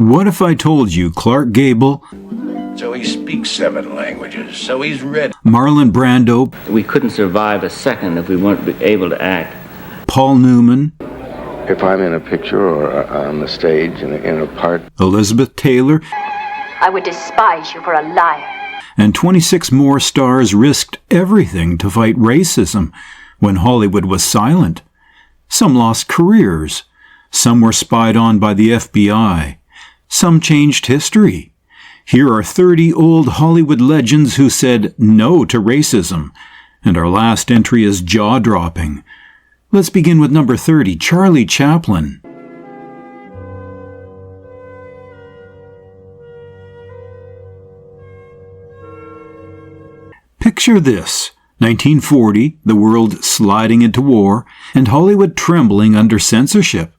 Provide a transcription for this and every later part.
What if I told you Clark Gable, So he speaks 7 languages, so he's read. Marlon Brando, We couldn't survive a second if we weren't able to act. Paul Newman, If I'm in a picture or on the stage in a part, Elizabeth Taylor, I would despise you for a liar. and 26 more stars risked everything to fight racism when Hollywood was silent. Some lost careers. Some were spied on by the FBI. Some changed history. Here are 30 old Hollywood legends who said no to racism, and our last entry is jaw-dropping. Let's begin with number 30, Charlie Chaplin. Picture this, 1940, the world sliding into war, and Hollywood trembling under censorship.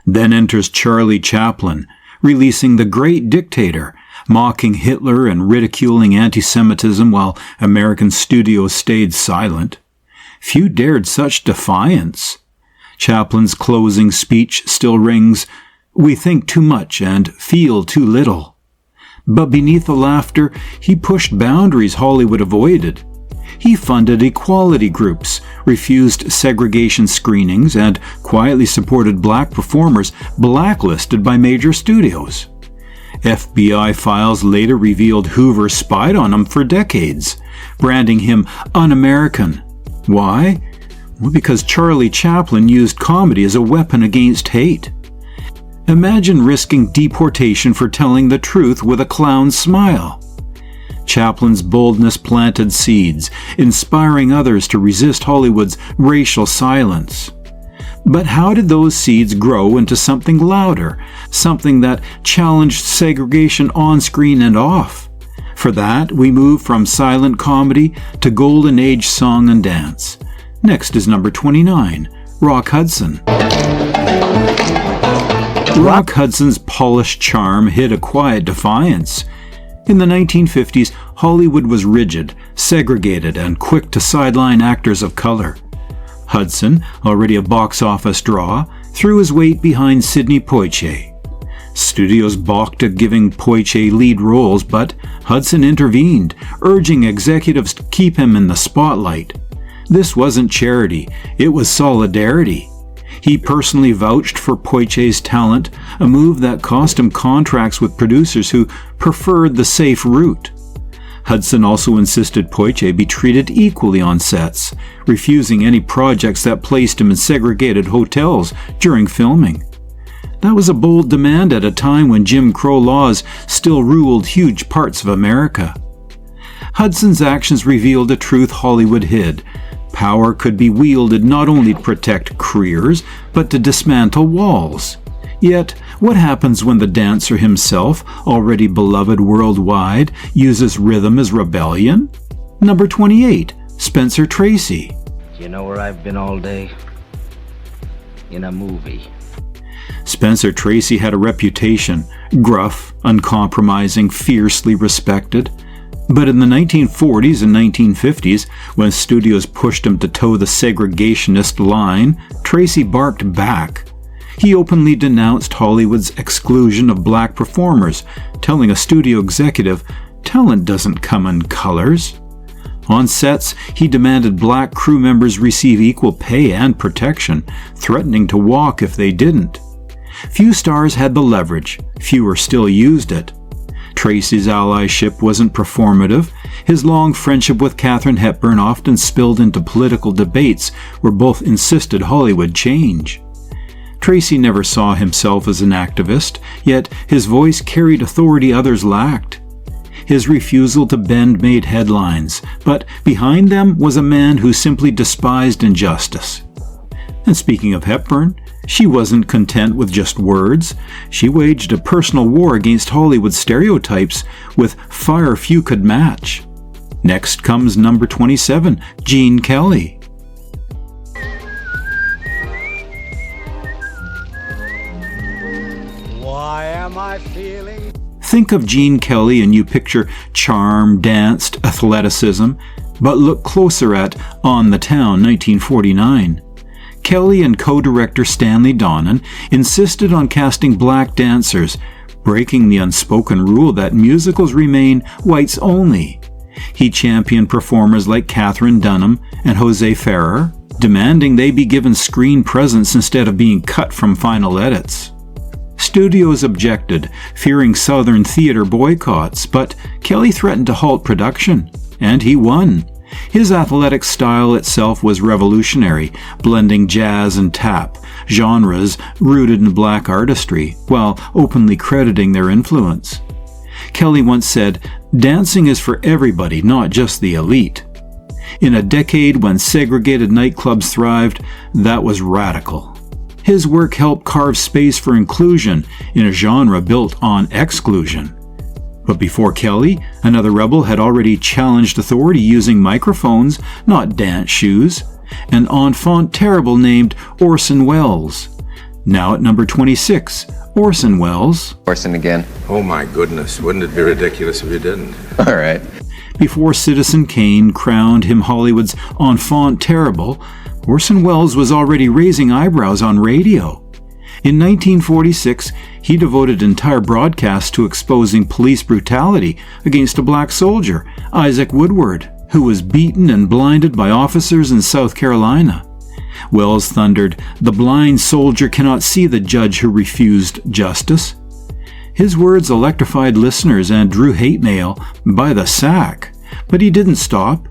Then enters Charlie Chaplin, releasing The Great Dictator, mocking Hitler and ridiculing anti-Semitism while American studios stayed silent. Few dared such defiance. Chaplin's closing speech still rings, "We think too much and feel too little." But beneath the laughter, he pushed boundaries Hollywood avoided. He funded equality groups, refused segregation screenings, and quietly supported black performers blacklisted by major studios. FBI files later revealed Hoover spied on him for decades, branding him un-American. Why? Well, because Charlie Chaplin used comedy as a weapon against hate. Imagine risking deportation for telling the truth with a clown's smile. Chaplin's boldness planted seeds, inspiring others to resist Hollywood's racial silence. But how did those seeds grow into something louder, something that challenged segregation on screen and off? For that, we move from silent comedy to golden age song and dance. Next is number 29, Rock Hudson. Rock Hudson's polished charm hid a quiet defiance. In the 1950s, Hollywood was rigid, segregated, and quick to sideline actors of color. Hudson, already a box office draw, threw his weight behind Sidney Poitier. Studios balked at giving Poitier lead roles, but Hudson intervened, urging executives to keep him in the spotlight. This wasn't charity, it was solidarity. He personally vouched for Poitier's talent, a move that cost him contracts with producers who preferred the safe route. Hudson also insisted Poitier be treated equally on sets, refusing any projects that placed him in segregated hotels during filming. That was a bold demand at a time when Jim Crow laws still ruled huge parts of America. Hudson's actions revealed a truth Hollywood hid. Power could be wielded not only to protect careers, but to dismantle walls. Yet, what happens when the dancer himself, already beloved worldwide, uses rhythm as rebellion? Number 28, Spencer Tracy. You know where I've been all day? In a movie. Spencer Tracy had a reputation, gruff, uncompromising, fiercely respected. But in the 1940s and 1950s, when studios pushed him to toe the segregationist line, Tracy barked back. He openly denounced Hollywood's exclusion of black performers, telling a studio executive, "Talent doesn't come in colors." On sets, he demanded black crew members receive equal pay and protection, threatening to walk if they didn't. Few stars had the leverage, fewer still used it. Tracy's allyship wasn't performative. His long friendship with Katharine Hepburn often spilled into political debates where both insisted Hollywood change. Tracy never saw himself as an activist, yet his voice carried authority others lacked. His refusal to bend made headlines, but behind them was a man who simply despised injustice. And speaking of Hepburn, she wasn't content with just words. She waged a personal war against Hollywood stereotypes with fire few could match. Next comes number 27, Gene Kelly. Why am I feeling? Think of Gene Kelly and you picture charm, dance, athleticism, but look closer at On the Town, 1949. Kelly and co-director Stanley Donen insisted on casting black dancers, breaking the unspoken rule that musicals remain whites only. He championed performers like Katherine Dunham and Jose Ferrer, demanding they be given screen presence instead of being cut from final edits. Studios objected, fearing Southern theater boycotts, but Kelly threatened to halt production, and he won. His athletic style itself was revolutionary, blending jazz and tap, genres rooted in black artistry, while openly crediting their influence. Kelly once said, "Dancing is for everybody, not just the elite." In a decade when segregated nightclubs thrived, that was radical. His work helped carve space for inclusion in a genre built on exclusion. But before Kelly, another rebel had already challenged authority using microphones, not dance shoes, an enfant terrible named Orson Welles. Now at number 26, Orson Welles. Orson again. Oh my goodness, wouldn't it be ridiculous if you didn't? All right. Before Citizen Kane crowned him Hollywood's enfant terrible, Orson Welles was already raising eyebrows on radio. In 1946, he devoted entire broadcasts to exposing police brutality against a black soldier, Isaac Woodward, who was beaten and blinded by officers in South Carolina. Welles thundered, "The blind soldier cannot see the judge who refused justice." His words electrified listeners and drew hate mail by the sack. But he didn't stop.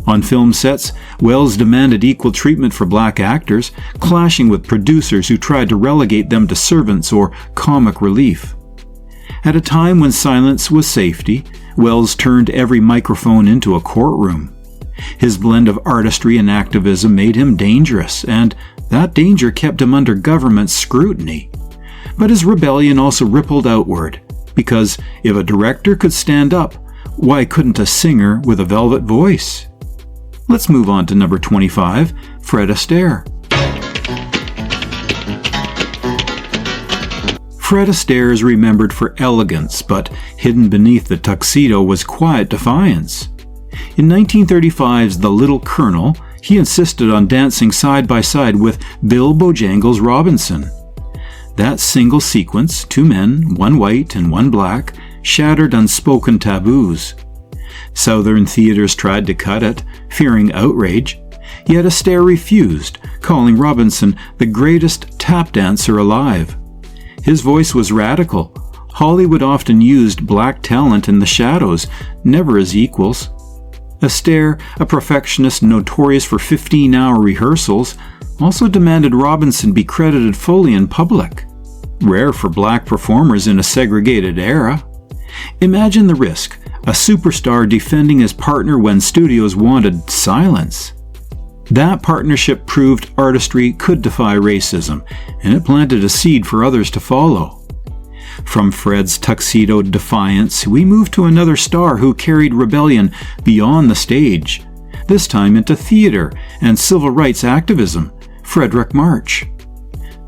On film sets, Welles demanded equal treatment for black actors, clashing with producers who tried to relegate them to servants or comic relief. At a time when silence was safety, Welles turned every microphone into a courtroom. His blend of artistry and activism made him dangerous, and that danger kept him under government scrutiny. But his rebellion also rippled outward, because if a director could stand up, why couldn't a singer with a velvet voice? Let's move on to number 25, Fred Astaire. Fred Astaire is remembered for elegance, but hidden beneath the tuxedo was quiet defiance. In 1935's The Little Colonel, he insisted on dancing side by side with Bill Bojangles Robinson. That single sequence, 2 men, 1 white and 1 black, shattered unspoken taboos. Southern theaters tried to cut it, fearing outrage, yet Astaire refused, calling Robinson the greatest tap dancer alive. His voice was radical. Hollywood often used black talent in the shadows, never as equals. Astaire, a perfectionist notorious for 15-hour rehearsals, also demanded Robinson be credited fully in public. Rare for black performers in a segregated era. Imagine the risk, a superstar defending his partner when studios wanted silence. That partnership proved artistry could defy racism, and it planted a seed for others to follow. From Fred's tuxedoed defiance, we move to another star who carried rebellion beyond the stage, this time into theater and civil rights activism, Frederick March.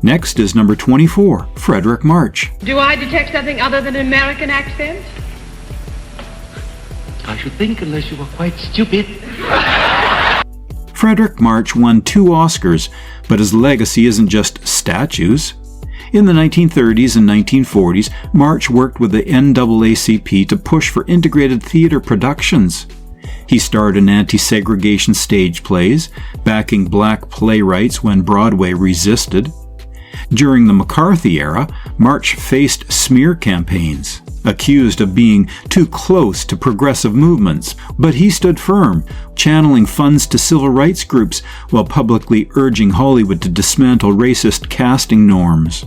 Next is number 24, Frederick March. Do I detect something other than an American accent? I should think, unless you were quite stupid. Frederick March won 2 Oscars, but his legacy isn't just statues. In the 1930s and 1940s, March worked with the NAACP to push for integrated theater productions. He starred in anti-segregation stage plays, backing black playwrights when Broadway resisted. During the McCarthy era, March faced smear campaigns, accused of being too close to progressive movements, but he stood firm, channeling funds to civil rights groups while publicly urging Hollywood to dismantle racist casting norms.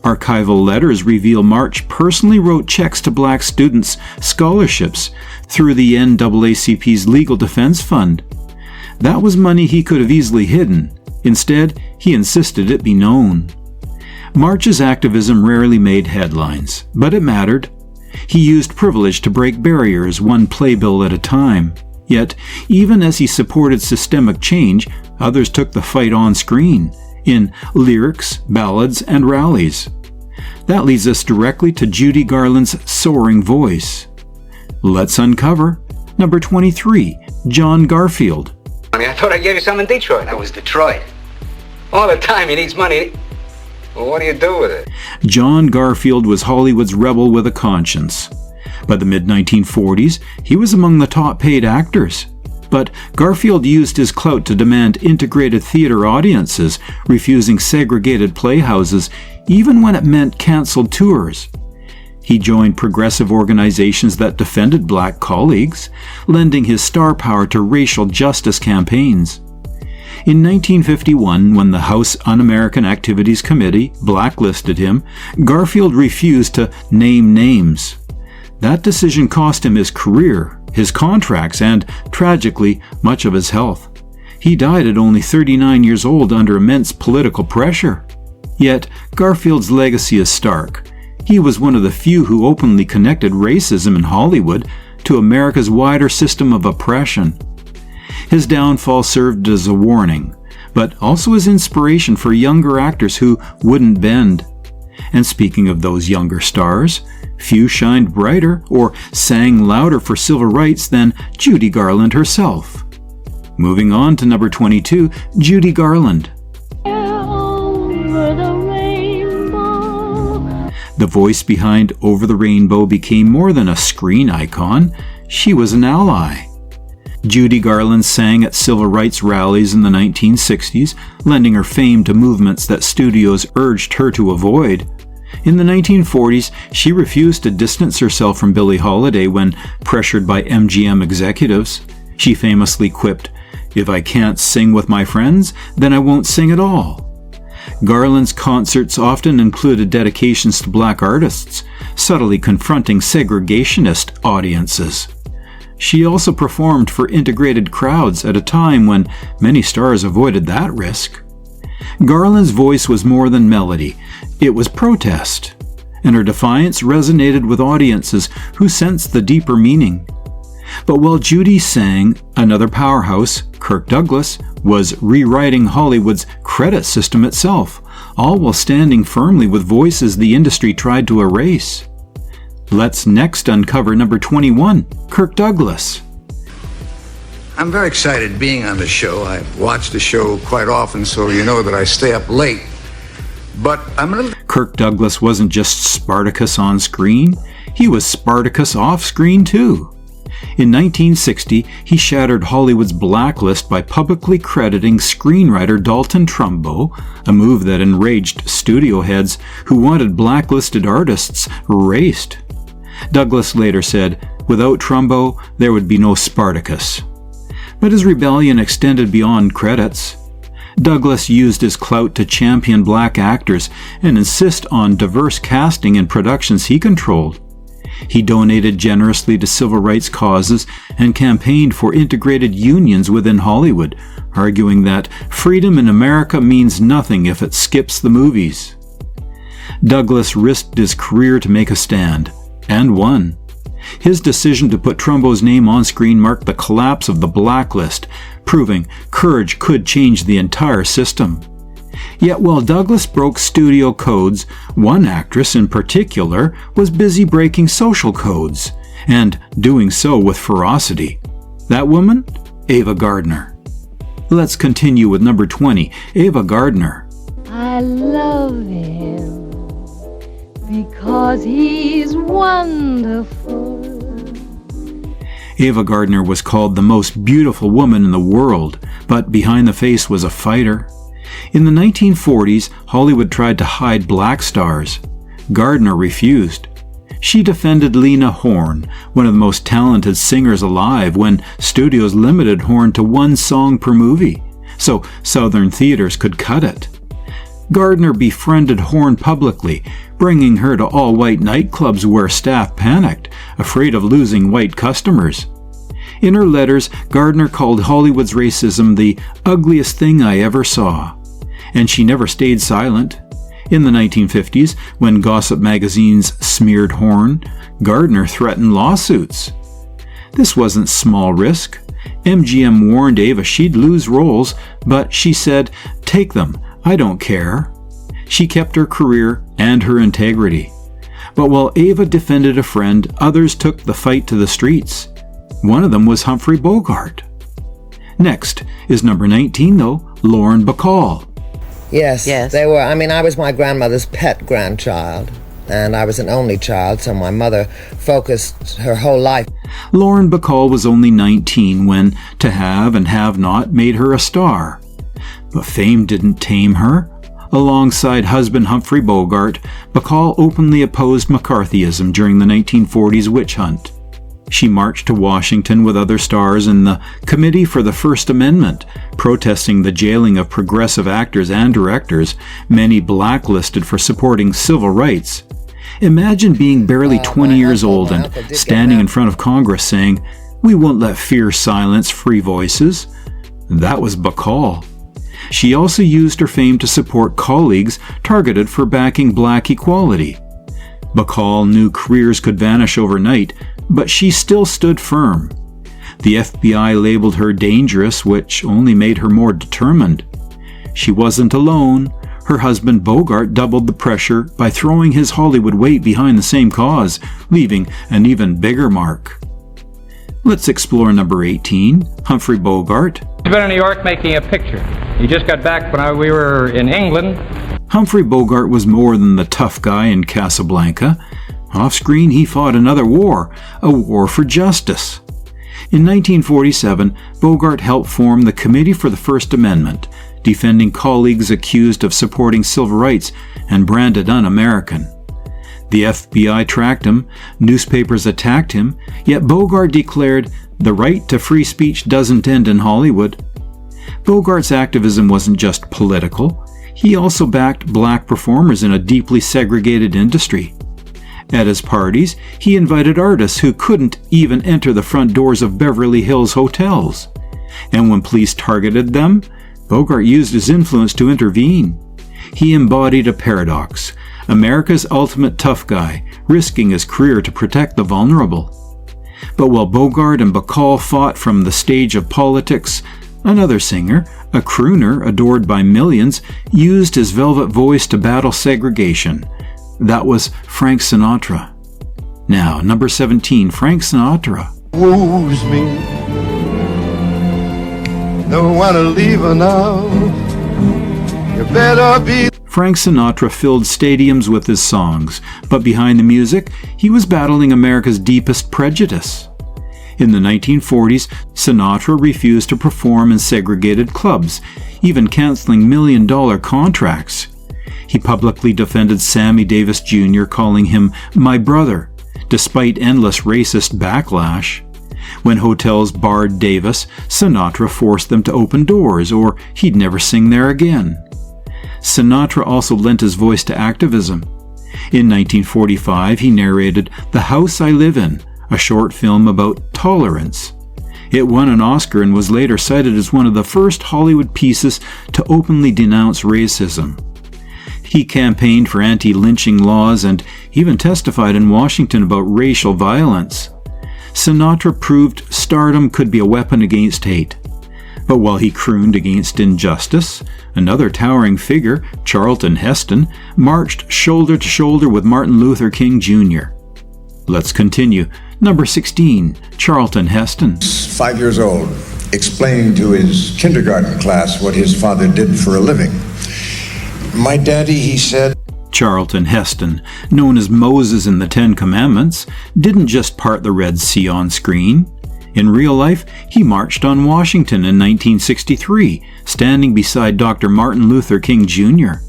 Archival letters reveal March personally wrote checks to black students' scholarships through the NAACP's Legal Defense Fund. That was money he could have easily hidden. Instead, he insisted it be known. March's activism rarely made headlines, but it mattered. He used privilege to break barriers one playbill at a time. Yet, even as he supported systemic change, others took the fight on screen, in lyrics, ballads, and rallies. That leads us directly to Judy Garland's soaring voice. Let's uncover number 23, John Garfield. I thought I gave you some in Detroit. That was Detroit. All the time he needs money. Well, what do you do with it? John Garfield was Hollywood's rebel with a conscience. By the mid-1940s, he was among the top-paid actors. But Garfield used his clout to demand integrated theater audiences, refusing segregated playhouses, even when it meant cancelled tours. He joined progressive organizations that defended black colleagues, lending his star power to racial justice campaigns. In 1951, when the House Un-American Activities Committee blacklisted him, Garfield refused to name names. That decision cost him his career, his contracts, and, tragically, much of his health. He died at only 39 years old under immense political pressure. Yet, Garfield's legacy is stark. He was one of the few who openly connected racism in Hollywood to America's wider system of oppression. His downfall served as a warning, but also as inspiration for younger actors who wouldn't bend. And speaking of those younger stars, few shined brighter or sang louder for civil rights than Judy Garland herself. Moving on to number 22, Judy Garland. The voice behind Over the Rainbow became more than a screen icon. She was an ally. Judy Garland sang at civil rights rallies in the 1960s, lending her fame to movements that studios urged her to avoid. In the 1940s, she refused to distance herself from Billie Holiday when pressured by MGM executives. She famously quipped, "If I can't sing with my friends, then I won't sing at all." Garland's concerts often included dedications to black artists, subtly confronting segregationist audiences. She also performed for integrated crowds at a time when many stars avoided that risk. Garland's voice was more than melody, it was protest, and her defiance resonated with audiences who sensed the deeper meaning. But while Judy sang, another powerhouse, Kirk Douglas, was rewriting Hollywood's credit system itself, all while standing firmly with voices the industry tried to erase. Let's next uncover number 21, Kirk Douglas. I'm very excited being on the show. I watch the show quite often, so you know that I stay up late. But I'm a little... Kirk Douglas wasn't just Spartacus on screen, he was Spartacus off screen too. In 1960, he shattered Hollywood's blacklist by publicly crediting screenwriter Dalton Trumbo, a move that enraged studio heads who wanted blacklisted artists erased. Douglas later said, "Without Trumbo, there would be no Spartacus." But his rebellion extended beyond credits. Douglas used his clout to champion black actors and insist on diverse casting in productions he controlled. He donated generously to civil rights causes and campaigned for integrated unions within Hollywood, arguing that freedom in America means nothing if it skips the movies. Douglas risked his career to make a stand, and won. His decision to put Trumbo's name on screen marked the collapse of the blacklist, proving courage could change the entire system. Yet while Douglas broke studio codes, one actress in particular was busy breaking social codes, and doing so with ferocity. That woman? Ava Gardner. Let's continue with number 20, Ava Gardner. I love him because he's wonderful. Ava Gardner was called the most beautiful woman in the world, but behind the face was a fighter. In the 1940s, Hollywood tried to hide black stars. Gardner refused. She defended Lena Horne, one of the most talented singers alive, when studios limited Horne to one song per movie, so Southern theaters could cut it. Gardner befriended Horne publicly, bringing her to all-white nightclubs where staff panicked, afraid of losing white customers. In her letters, Gardner called Hollywood's racism the ugliest thing I ever saw. And she never stayed silent. In the 1950s, when gossip magazines smeared Horne, Gardner threatened lawsuits. This wasn't small risk. MGM warned Ava she'd lose roles, but she said, "Take them, I don't care." She kept her career and her integrity. But while Ava defended a friend, others took the fight to the streets. One of them was Humphrey Bogart. Next is number 19, though, Lauren Bacall. Yes, they were. I mean, I was my grandmother's pet grandchild, and I was an only child, so my mother focused her whole life. Lauren Bacall was only 19 when To Have and Have Not made her a star. But fame didn't tame her. Alongside husband Humphrey Bogart, Bacall openly opposed McCarthyism during the 1940s witch hunt. She marched to Washington with other stars in the Committee for the First Amendment, protesting the jailing of progressive actors and directors, many blacklisted for supporting civil rights. Imagine being barely 20 years old and standing in front of Congress saying, "We won't let fear silence free voices." That was Bacall. She also used her fame to support colleagues targeted for backing black equality. Bacall knew careers could vanish overnight, but she still stood firm. The FBI labeled her dangerous, which only made her more determined. She wasn't alone. Her husband Bogart doubled the pressure by throwing his Hollywood weight behind the same cause, leaving an even bigger mark. Let's explore number 18, Humphrey Bogart. He's been in New York making a picture. He just got back when we were in England. Humphrey Bogart was more than the tough guy in Casablanca. Off-screen, he fought another war, a war for justice. In 1947, Bogart helped form the Committee for the First Amendment, defending colleagues accused of supporting civil rights and branded un-American. The FBI tracked him, newspapers attacked him, yet Bogart declared, "The right to free speech doesn't end in Hollywood." Bogart's activism wasn't just political. He also backed black performers in a deeply segregated industry. At his parties, he invited artists who couldn't even enter the front doors of Beverly Hills hotels. And when police targeted them, Bogart used his influence to intervene. He embodied a paradox, America's ultimate tough guy, risking his career to protect the vulnerable. But while Bogart and Bacall fought from the stage of politics, another singer, a crooner adored by millions, used his velvet voice to battle segregation. That was Frank Sinatra. Now, number 17, Frank Sinatra. Woos me. Don't want to leave her now. You better be. Frank Sinatra filled stadiums with his songs, but behind the music, he was battling America's deepest prejudice. In the 1940s, Sinatra refused to perform in segregated clubs, even canceling million-dollar contracts. He publicly defended Sammy Davis Jr., calling him "my brother," despite endless racist backlash. When hotels barred Davis, Sinatra forced them to open doors, or he'd never sing there again. Sinatra also lent his voice to activism. In 1945, he narrated The House I Live In, a short film about tolerance. It won an Oscar and was later cited as one of the first Hollywood pieces to openly denounce racism. He campaigned for anti-lynching laws and even testified in Washington about racial violence. Sinatra proved stardom could be a weapon against hate. But while he crooned against injustice, another towering figure, Charlton Heston, marched shoulder to shoulder with Martin Luther King Jr. Let's continue. Number 16, Charlton Heston. 5 years old, explaining to his kindergarten class what his father did for a living. "My daddy," he said. Charlton Heston, known as Moses in the Ten Commandments, didn't just part the Red Sea on screen. In real life, he marched on Washington in 1963, standing beside Dr. Martin Luther King Jr.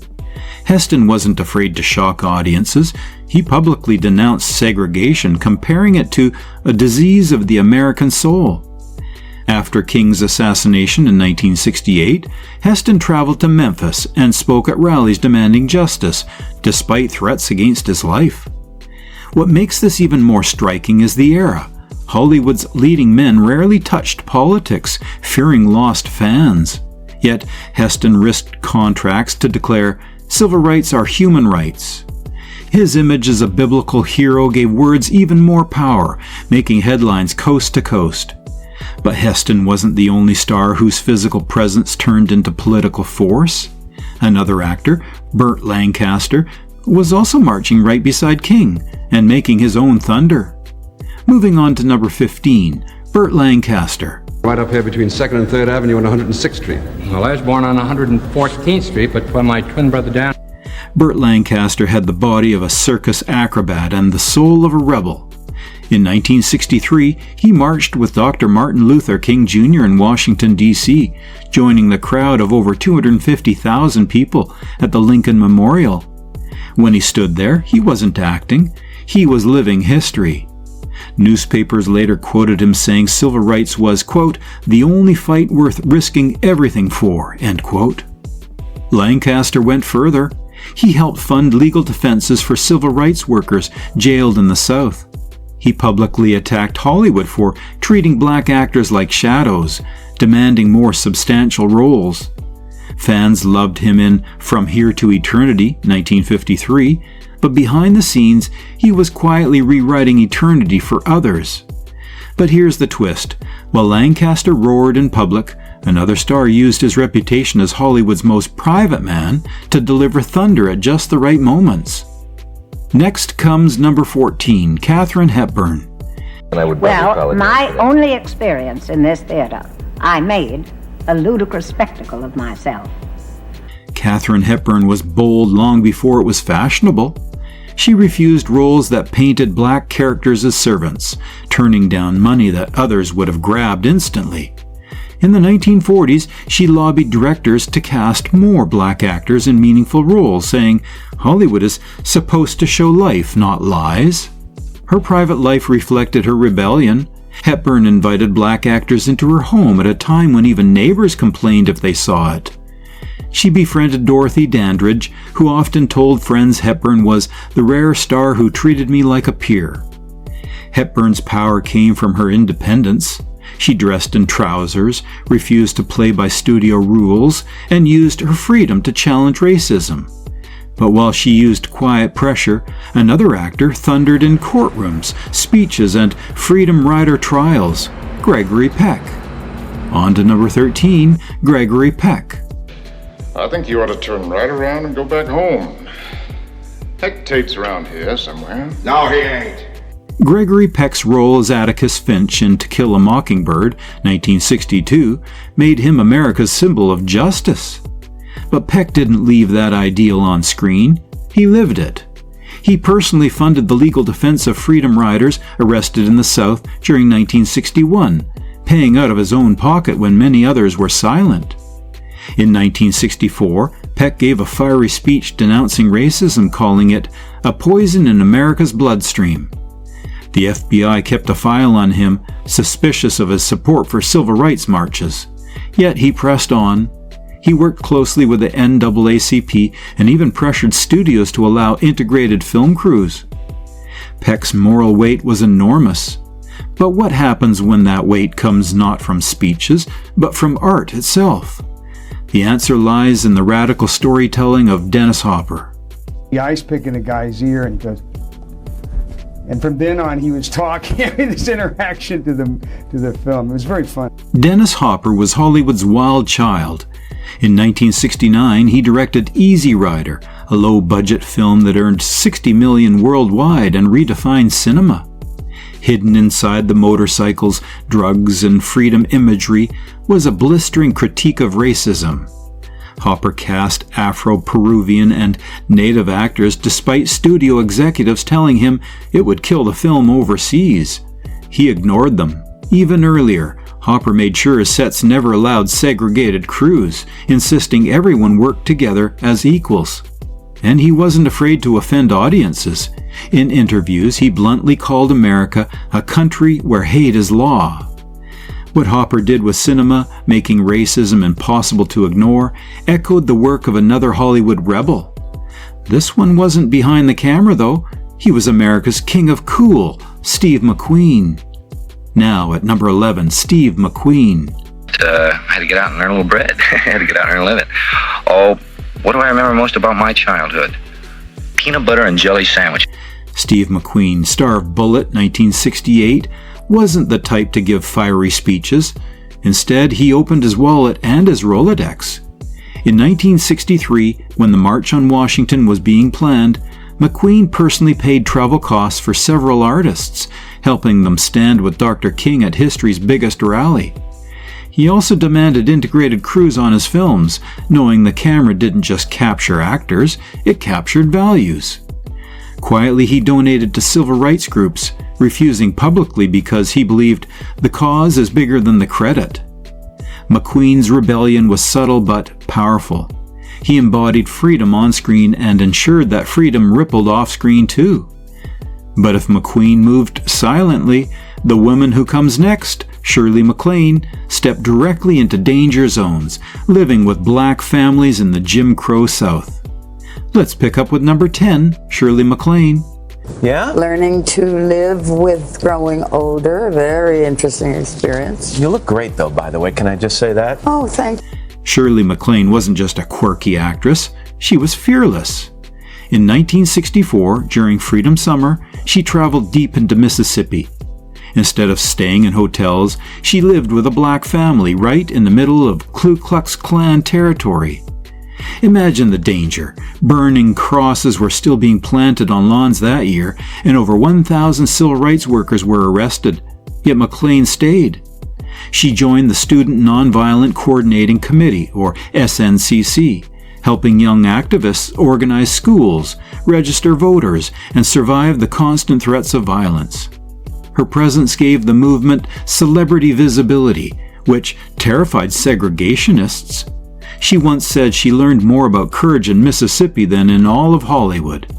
Heston wasn't afraid to shock audiences. He publicly denounced segregation, comparing it to a disease of the American soul. After King's assassination in 1968, Heston traveled to Memphis and spoke at rallies demanding justice, despite threats against his life. What makes this even more striking is the era. Hollywood's leading men rarely touched politics, fearing lost fans. Yet Heston risked contracts to declare, "Civil rights are human rights." His image as a biblical hero gave words even more power, making headlines coast to coast. But Heston wasn't the only star whose physical presence turned into political force. Another actor, Burt Lancaster, was also marching right beside King and making his own thunder. Moving on to number 15, Burt Lancaster. Right up here between 2nd and 3rd Avenue and 106th Street. Well, I was born on 114th Street, but when my twin brother down... Burt Lancaster had the body of a circus acrobat and the soul of a rebel. In 1963, he marched with Dr. Martin Luther King Jr. in Washington, D.C., joining the crowd of over 250,000 people at the Lincoln Memorial. When he stood there, he wasn't acting. He was living history. Newspapers later quoted him saying civil rights was, quote, the only fight worth risking everything for, end quote. Lancaster went further. He helped fund legal defenses for civil rights workers jailed in the South. He publicly attacked Hollywood for treating black actors like shadows, demanding more substantial roles. Fans loved him in From Here to Eternity, 1953, but behind the scenes, he was quietly rewriting eternity for others. But here's the twist. While Lancaster roared in public, another star used his reputation as Hollywood's most private man to deliver thunder at just the right moments. Next comes number 14, Katharine Hepburn. Well, my only experience in this theater, I made a ludicrous spectacle of myself. Katharine Hepburn was bold long before it was fashionable. She refused roles that painted black characters as servants, turning down money that others would have grabbed instantly. In the 1940s, she lobbied directors to cast more black actors in meaningful roles, saying, Hollywood is supposed to show life, not lies. Her private life reflected her rebellion. Hepburn invited black actors into her home at a time when even neighbors complained if they saw it. She befriended Dorothy Dandridge, who often told friends Hepburn was the rare star who treated me like a peer. Hepburn's power came from her independence. She dressed in trousers, refused to play by studio rules, and used her freedom to challenge racism. But while she used quiet pressure, another actor thundered in courtrooms, speeches, and Freedom Rider trials, Gregory Peck. On to number 13, Gregory Peck. I think you ought to turn right around and go back home. Peck tape's around here somewhere. No, he ain't. Gregory Peck's role as Atticus Finch in To Kill a Mockingbird, 1962, made him America's symbol of justice. But Peck didn't leave that ideal on screen. He lived it. He personally funded the legal defense of freedom riders arrested in the South during 1961, paying out of his own pocket when many others were silent. In 1964, Peck gave a fiery speech denouncing racism, calling it a poison in America's bloodstream. The FBI kept a file on him, suspicious of his support for civil rights marches. Yet he pressed on. He worked closely with the NAACP and even pressured studios to allow integrated film crews. Peck's moral weight was enormous. But what happens when that weight comes not from speeches, but from art itself? The answer lies in the radical storytelling of Dennis Hopper. The ice pick in a guy's ear and goes, and from then on he was talking, having this interaction to the film. It was very fun. Dennis Hopper was Hollywood's wild child. In 1969, he directed Easy Rider, a low-budget film that earned $60 million worldwide and redefined cinema. Hidden inside the motorcycles, drugs, and freedom imagery was a blistering critique of racism. Hopper cast Afro-Peruvian and Native actors despite studio executives telling him it would kill the film overseas. He ignored them. Even earlier, Hopper made sure his sets never allowed segregated crews, insisting everyone worked together as equals. And he wasn't afraid to offend audiences. In interviews, he bluntly called America a country where hate is law. What Hopper did with cinema, making racism impossible to ignore, echoed the work of another Hollywood rebel. This one wasn't behind the camera, though. He was America's king of cool, Steve McQueen. Now, at number 11, Steve McQueen. I had to get out and earn a little bread. I had to get out and earn a living. Oh, what do I remember most about my childhood? Peanut butter and jelly sandwich. Steve McQueen, star of Bullitt, 1968, wasn't the type to give fiery speeches. Instead, he opened his wallet and his Rolodex. In 1963, when the March on Washington was being planned, McQueen personally paid travel costs for several artists, helping them stand with Dr. King at history's biggest rally. He also demanded integrated crews on his films, knowing the camera didn't just capture actors, it captured values. Quietly, he donated to civil rights groups, refusing publicly because he believed the cause is bigger than the credit. McQueen's rebellion was subtle but powerful. He embodied freedom on screen and ensured that freedom rippled off screen too. But if McQueen moved silently, the woman who comes next, Shirley MacLaine, stepped directly into danger zones, living with black families in the Jim Crow South. Let's pick up with number 10, Shirley MacLaine. Yeah? Learning to live with growing older, very interesting experience. You look great though, by the way, can I just say that? Oh, thanks. Shirley MacLaine wasn't just a quirky actress, she was fearless. In 1964, during Freedom Summer, she traveled deep into Mississippi. Instead of staying in hotels, she lived with a black family right in the middle of Ku Klux Klan territory. Imagine the danger. Burning crosses were still being planted on lawns that year, and over 1,000 civil rights workers were arrested. Yet MacLaine stayed. She joined the Student Nonviolent Coordinating Committee, or SNCC, helping young activists organize schools, register voters, and survive the constant threats of violence. Her presence gave the movement celebrity visibility, which terrified segregationists. She once said she learned more about courage in Mississippi than in all of Hollywood.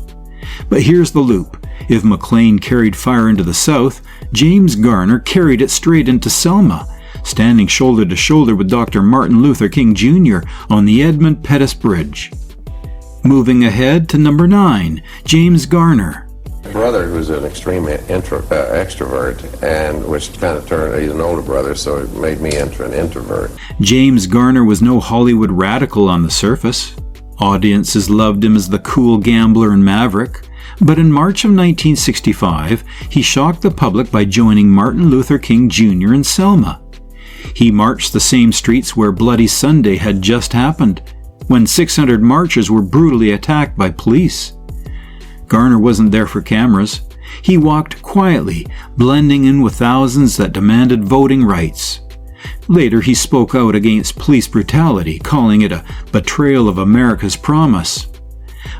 But here's the loop. If MacLaine carried fire into the South, James Garner carried it straight into Selma, standing shoulder to shoulder with Dr. Martin Luther King Jr. on the Edmund Pettus Bridge. Moving ahead to number 9, James Garner. My brother, who's an extreme extrovert, and which kind of turned, he's an older brother, so it made me an introvert. James Garner was no Hollywood radical on the surface. Audiences loved him as the cool gambler and maverick. But in March of 1965, he shocked the public by joining Martin Luther King Jr. in Selma. He marched the same streets where Bloody Sunday had just happened, when 600 marchers were brutally attacked by police. Garner wasn't there for cameras. He walked quietly, blending in with thousands that demanded voting rights. Later, he spoke out against police brutality, calling it a betrayal of America's promise.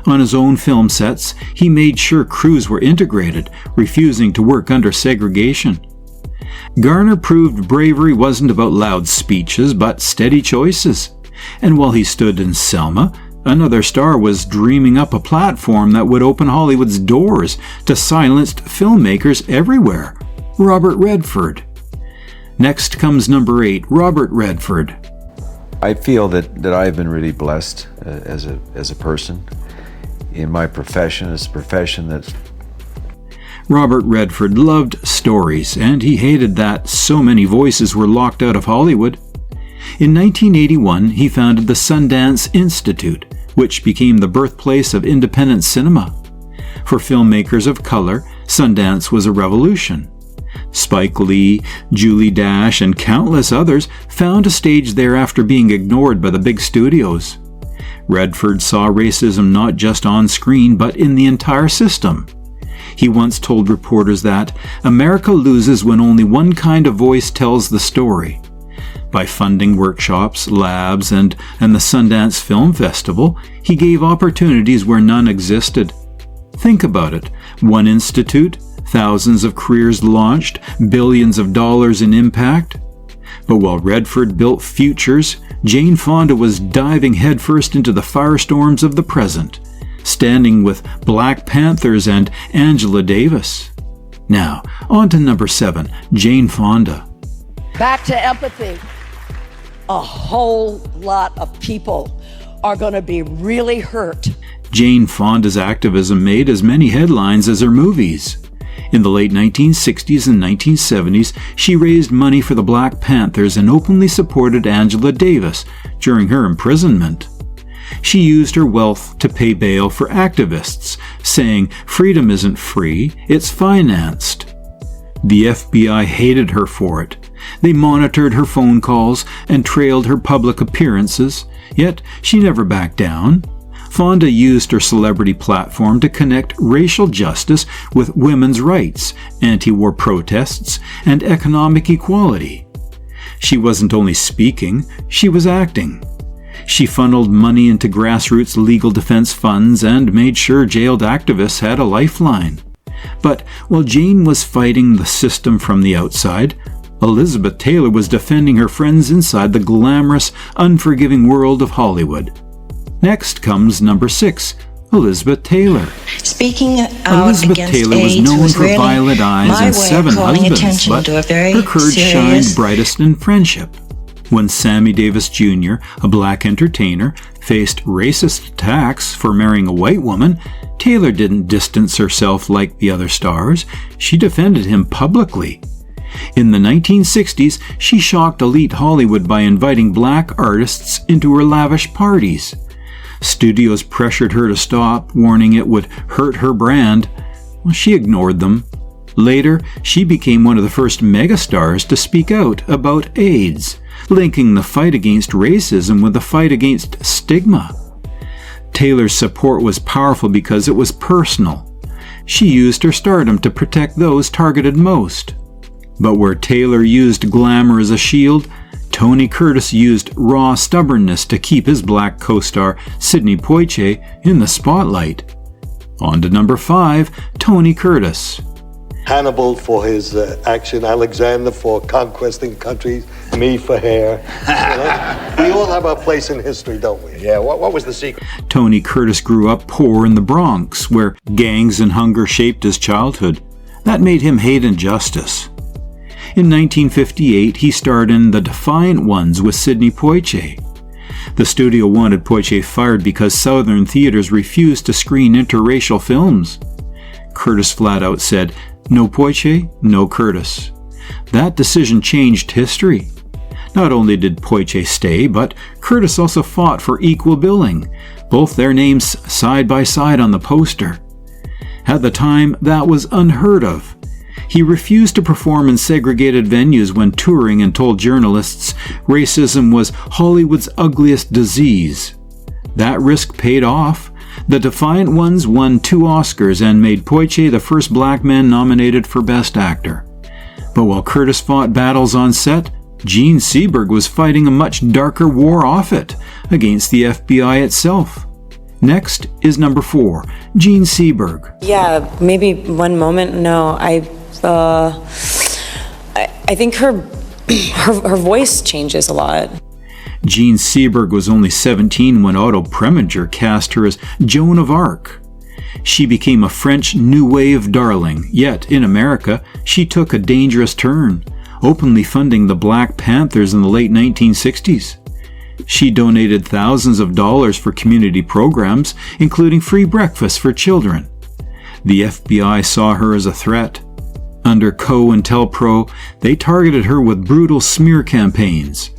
On his own film sets, he made sure crews were integrated, refusing to work under segregation. Garner proved bravery wasn't about loud speeches, but steady choices. And while he stood in Selma, another star was dreaming up a platform that would open Hollywood's doors to silenced filmmakers everywhere, Robert Redford. Next comes number 8, Robert Redford. I feel that I've been really blessed as a person in my profession. It's a profession that's... Robert Redford loved stories, and he hated that so many voices were locked out of Hollywood. In 1981, he founded the Sundance Institute, which became the birthplace of independent cinema. For filmmakers of color, Sundance was a revolution. Spike Lee, Julie Dash, and countless others found a stage there after being ignored by the big studios. Redford saw racism not just on screen, but in the entire system. He once told reporters that America loses when only one kind of voice tells the story. By funding workshops, labs, and the Sundance Film Festival, he gave opportunities where none existed. Think about it. One institute, thousands of careers launched, billions of dollars in impact. But while Redford built futures, Jane Fonda was diving headfirst into the firestorms of the present, standing with Black Panthers and Angela Davis. Now, on to number 7, Jane Fonda. Back to empathy. A whole lot of people are going to be really hurt. Jane Fonda's activism made as many headlines as her movies. In the late 1960s and 1970s, she raised money for the Black Panthers and openly supported Angela Davis during her imprisonment. She used her wealth to pay bail for activists, saying freedom isn't free, it's financed. The FBI hated her for it. They monitored her phone calls and trailed her public appearances, yet she never backed down. Fonda used her celebrity platform to connect racial justice with women's rights, anti-war protests, and economic equality. She wasn't only speaking, she was acting. She funneled money into grassroots legal defense funds and made sure jailed activists had a lifeline. But while Jane was fighting the system from the outside, Elizabeth Taylor was defending her friends inside the glamorous, unforgiving world of Hollywood. Next comes number 6, Elizabeth Taylor. Speaking out Elizabeth against Taylor was AIDS known was for really violet eyes my and way of 7 calling husbands, attention but to a very her courage serious shined brightest in friendship. When Sammy Davis Jr., a black entertainer, faced racist attacks for marrying a white woman, Taylor didn't distance herself like the other stars. She defended him publicly. In the 1960s, she shocked elite Hollywood by inviting black artists into her lavish parties. Studios pressured her to stop, warning it would hurt her brand. Well, she ignored them. Later, she became one of the first megastars to speak out about AIDS, linking the fight against racism with the fight against stigma. Taylor's support was powerful because it was personal. She used her stardom to protect those targeted most. But where Taylor used glamour as a shield, Tony Curtis used raw stubbornness to keep his black co-star Sidney Poitier in the spotlight. On to number 5, Tony Curtis. Hannibal for his action, Alexander for conquesting countries, me for hair. You know? We all have our place in history, don't we? Yeah, what was the secret? Tony Curtis grew up poor in the Bronx, where gangs and hunger shaped his childhood. That made him hate injustice. In 1958, he starred in The Defiant Ones with Sidney Poitier. The studio wanted Poitier fired because Southern theaters refused to screen interracial films. Curtis flat out said, "No Poitier, no Curtis." That decision changed history. Not only did Poitier stay, but Curtis also fought for equal billing, both their names side by side on the poster. At the time, that was unheard of. He refused to perform in segregated venues when touring and told journalists racism was Hollywood's ugliest disease. That risk paid off. The Defiant Ones won 2 Oscars and made Poitier the first black man nominated for Best Actor. But while Curtis fought battles on set, Gene Seberg was fighting a much darker war off it, against the FBI itself. Next is number 4, Gene Seberg. Yeah, maybe one moment. No, I think her voice changes a lot. Gene Seberg was only 17 when Otto Preminger cast her as Joan of Arc. She became a French New Wave darling, yet in America she took a dangerous turn, openly funding the Black Panthers in the late 1960s. She donated thousands of dollars for community programs, including free breakfast for children. The FBI saw her as a threat. Under COINTELPRO, they targeted her with brutal smear campaigns.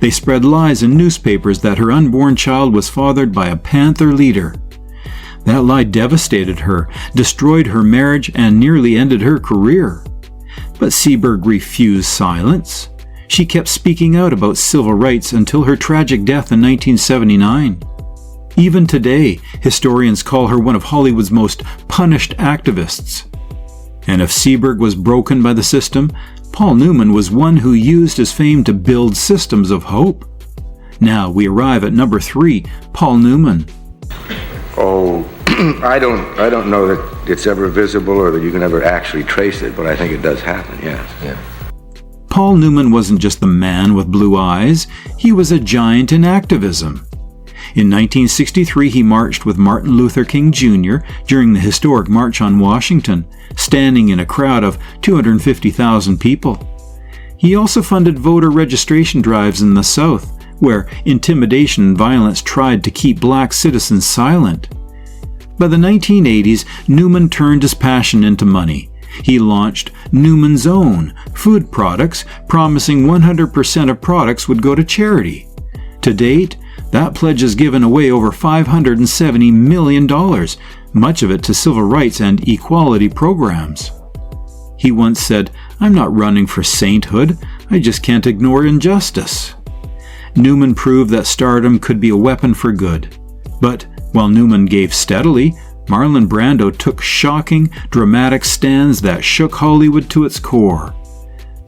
They spread lies in newspapers that her unborn child was fathered by a Panther leader. That lie devastated her, destroyed her marriage, and nearly ended her career. But Seberg refused silence. She kept speaking out about civil rights until her tragic death in 1979. Even today, historians call her one of Hollywood's most punished activists. And if Seberg was broken by the system, Paul Newman was one who used his fame to build systems of hope. Now we arrive at number 3, Paul Newman. Oh, I don't know that it's ever visible or that you can ever actually trace it, but I think it does happen, yes. Yeah. Paul Newman wasn't just the man with blue eyes, he was a giant in activism. In 1963, he marched with Martin Luther King Jr. during the historic March on Washington, standing in a crowd of 250,000 people. He also funded voter registration drives in the South, where intimidation and violence tried to keep black citizens silent. By the 1980s, Newman turned his passion into money. He launched Newman's Own food products, promising 100% of products would go to charity. To date, that pledge has given away over $570 million, much of it to civil rights and equality programs. He once said, "I'm not running for sainthood, I just can't ignore injustice." Newman proved that stardom could be a weapon for good. But while Newman gave steadily, Marlon Brando took shocking, dramatic stands that shook Hollywood to its core.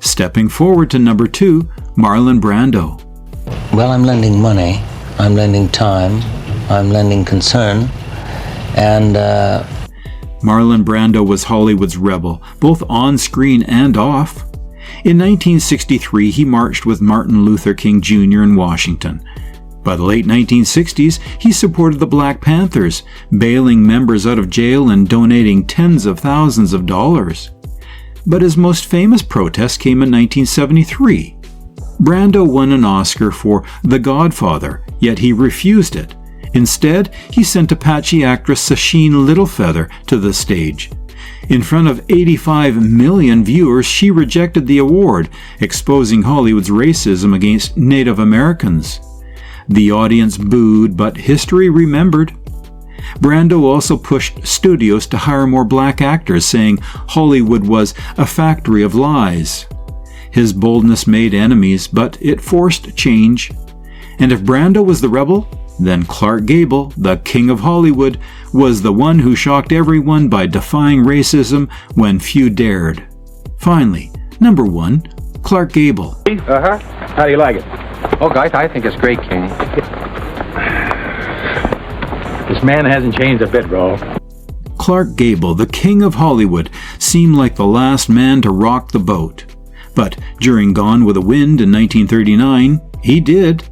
Stepping forward to number 2, Marlon Brando. Well, I'm lending money, I'm lending time, I'm lending concern, and Marlon Brando was Hollywood's rebel, both on screen and off. In 1963, he marched with Martin Luther King Jr. in Washington. By the late 1960s, he supported the Black Panthers, bailing members out of jail and donating tens of thousands of dollars. But his most famous protest came in 1973. Brando won an Oscar for The Godfather, yet he refused it. Instead, he sent Apache actress Sacheen Littlefeather to the stage. In front of 85 million viewers, she rejected the award, exposing Hollywood's racism against Native Americans. The audience booed, but history remembered. Brando also pushed studios to hire more black actors, saying Hollywood was a factory of lies. His boldness made enemies, but it forced change. And if Brando was the rebel, then Clark Gable, the king of Hollywood, was the one who shocked everyone by defying racism when few dared. Finally, number 1, Clark Gable. How do you like it? Oh, guys, I think it's great, King. This man hasn't changed a bit, bro. Clark Gable, the king of Hollywood, seemed like the last man to rock the boat. But during Gone with the Wind in 1939, he did.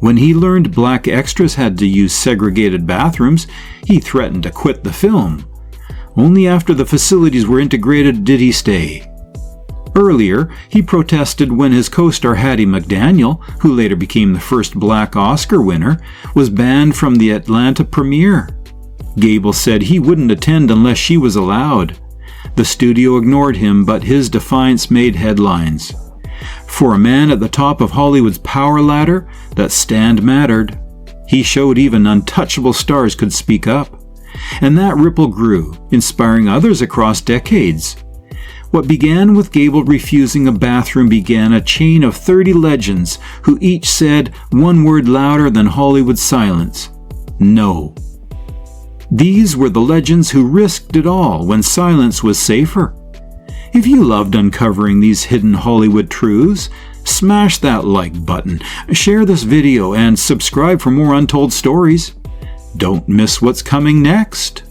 When he learned black extras had to use segregated bathrooms, he threatened to quit the film. Only after the facilities were integrated did he stay. Earlier, he protested when his co-star Hattie McDaniel, who later became the first black Oscar winner, was banned from the Atlanta premiere. Gable said he wouldn't attend unless she was allowed. The studio ignored him, but his defiance made headlines. For a man at the top of Hollywood's power ladder, that stand mattered. He showed even untouchable stars could speak up. And that ripple grew, inspiring others across decades. What began with Gable refusing a bathroom began a chain of 30 legends who each said one word louder than Hollywood's silence: no. These were the legends who risked it all when silence was safer. If you loved uncovering these hidden Hollywood truths, smash that like button, share this video, and subscribe for more untold stories. Don't miss what's coming next.